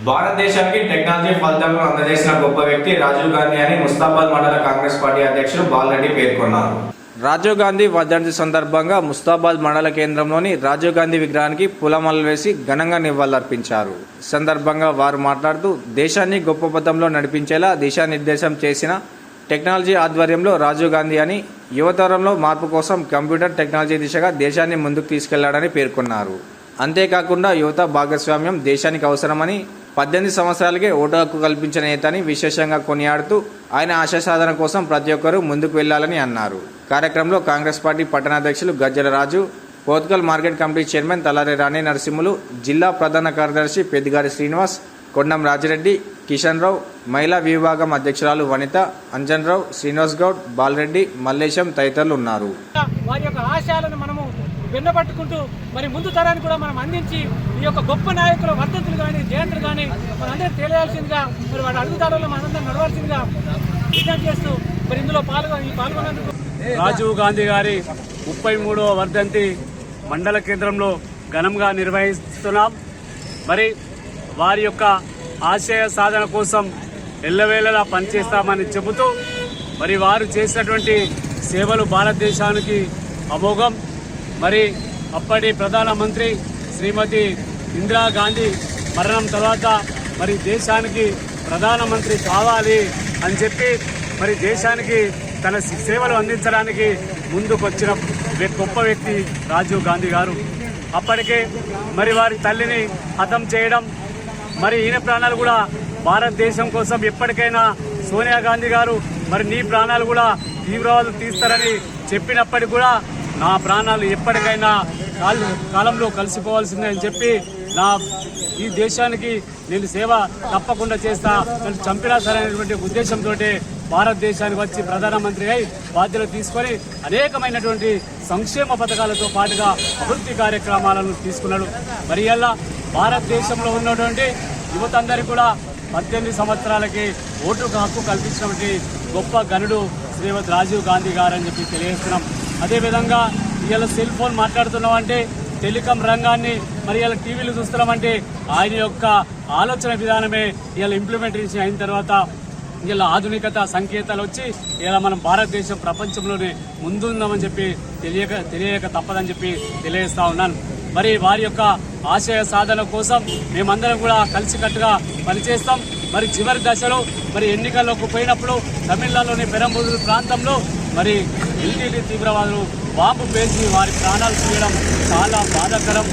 భారతదేశానికి టెక్నాలజీ ఫలితాలను అందజేసిన గొప్ప వ్యక్తి రాజీవ్ గాంధీ అని ముస్తాబాద్ మండల కాంగ్రెస్ పార్టీ అధ్యక్షులు బాలరెడ్డి పేర్కొన్నారు. రాజీవ్ గాంధీ వర్ధంతి సందర్భంగా ముస్తాబాద్ మండల కేంద్రంలోని రాజీవ్ గాంధీ విగ్రహానికి పూలమాలలు వేసి ఘనంగా నివాళులర్పించారు. సందర్భంగా వారు మాట్లాడుతూ దేశాన్ని గొప్ప పథంలో నడిపించేలా దిశానిర్దేశం చేసిన టెక్నాలజీ ఆధ్వర్యంలో రాజీవ్ గాంధీ అని యువతరంలో మార్పు కోసం కంప్యూటర్ టెక్నాలజీ దిశగా దేశాన్ని ముందుకు తీసుకెళ్లాడని పేర్కొన్నారు. అంతేకాకుండా యువత భాగస్వామ్యం దేశానికి అవసరమని 18 సంవత్సరాలకే ఓటు హక్కు కల్పించిన నేతని విశేషంగా కొనియాడుతూ ఆయన ఆశయ సాధన కోసం ప్రతి ఒక్కరూ ముందుకు వెళ్లాలని అన్నారు. కార్యక్రమంలో కాంగ్రెస్ పార్టీ పట్టణాధ్యక్షులు గజ్జల రాజు, పోత్కల్ మార్కెట్ కమిటీ చైర్మన్ తలారి రాణి నరసింహులు, జిల్లా ప్రధాన కార్యదర్శి పెద్దిగారి శ్రీనివాస్, కొండం రాజిరెడ్డి, కిషన్ రావు, మహిళా విభాగం అధ్యక్షురాలు వనిత, అంజన్ రావు, శ్రీనివాస్ గౌడ్, బాలరెడ్డి, మల్లేశం తదితరులు ఉన్నారు. వారి యొక్క ఆశయాలను మనము వెన్నపట్టుకుంటూ మరి ముందు తరానికి కూడా మనం అందించి ఈ యొక్క గొప్ప నాయకుల వర్ధంతులు కానీ జయంతులు కానీ మనందరూ తెలియాల్సిందిగా మరి వాటి అడుగుదారుల్లో మనందరం నడవాల్సిందిగా విజ్ఞప్తి చేస్తూ మరి ఇందులో పాల్గొన్నందుకు రాజీవ్ గాంధీ గారి 33వ వర్ధంతి మండల కేంద్రంలో ఘనంగా నిర్వహిస్తున్నాం. మరి వారి యొక్క ఆశయ సాధన కోసం ఎల్లవేళలా పనిచేస్తామని చెబుతూ మరి వారు చేసినటువంటి సేవలు భారతదేశానికి అమోఘం. మరి అప్పటి ప్రధానమంత్రి శ్రీమతి ఇందిరాగాంధీ మరణం తర్వాత మరి దేశానికి ప్రధానమంత్రి కావాలి అని చెప్పి మరి దేశానికి తన సేవలు అందించడానికి ముందుకొచ్చిన గొప్ప వ్యక్తి రాజీవ్ గాంధీ గారు. అప్పటికే మరి వారి తల్లిని హతం చేయడం, మరి ఈయన ప్రాణాలు కూడా భారతదేశం కోసం ఎప్పటికైనా సోనియా గాంధీ గారు మరి నీ ప్రాణాలు కూడా తీవ్రవాదులు తీస్తారని చెప్పినప్పటికీ కూడా నా ప్రాణాలు ఎప్పటికైనా కాలంలో కలిసిపోవాల్సిందే అని చెప్పి ఈ దేశానికి నేను సేవ తప్పకుండా చేస్తా, నన్ను చంపినా సరైనటువంటి ఉద్దేశంతో భారతదేశానికి వచ్చి ప్రధానమంత్రి అయి బాధ్యతలు తీసుకొని అనేకమైనటువంటి సంక్షేమ పథకాలతో పాటుగా అభివృద్ధి కార్యక్రమాలను తీసుకున్నాడు. మరి ఇలా భారతదేశంలో ఉన్నటువంటి యువత అందరికీ కూడా 18 సంవత్సరాలకి ఓటుకు హక్కు కల్పించినటువంటి గొప్ప గనుడు శ్రీమతి రాజీవ్ గాంధీ గారు అని చెప్పి తెలియజేస్తున్నాం. అదేవిధంగా ఇవాళ సెల్ ఫోన్ మాట్లాడుతున్నామంటే, టెలికాం రంగాన్ని మరి ఇలా టీవీలు చూస్తున్నామంటే ఆయన యొక్క ఆలోచన విధానమే ఇలా ఇంప్లిమెంటేషన్ అయిన తర్వాత ఇలా ఆధునికత సంకేతాలు వచ్చి ఇలా మనం భారతదేశం ప్రపంచంలోనే ముందుందామని చెప్పి తెలియక తప్పదని చెప్పి తెలియజేస్తా ఉన్నాను. మరి వారి యొక్క ఆశయ సాధన కోసం మేమందరం కూడా కలిసికట్టుగా పనిచేస్తాం. మరి చివరి దశలో మరి ఎన్నికల్లోకి పోయినప్పుడు తమిళనాడులోని పెరంబూరు ప్రాంతంలో మరి ఎల్టీటీ తీవ్రవాదులు బాంబు పేల్చి వారి ప్రాణాలు తీయడం చాలా బాధాకరం.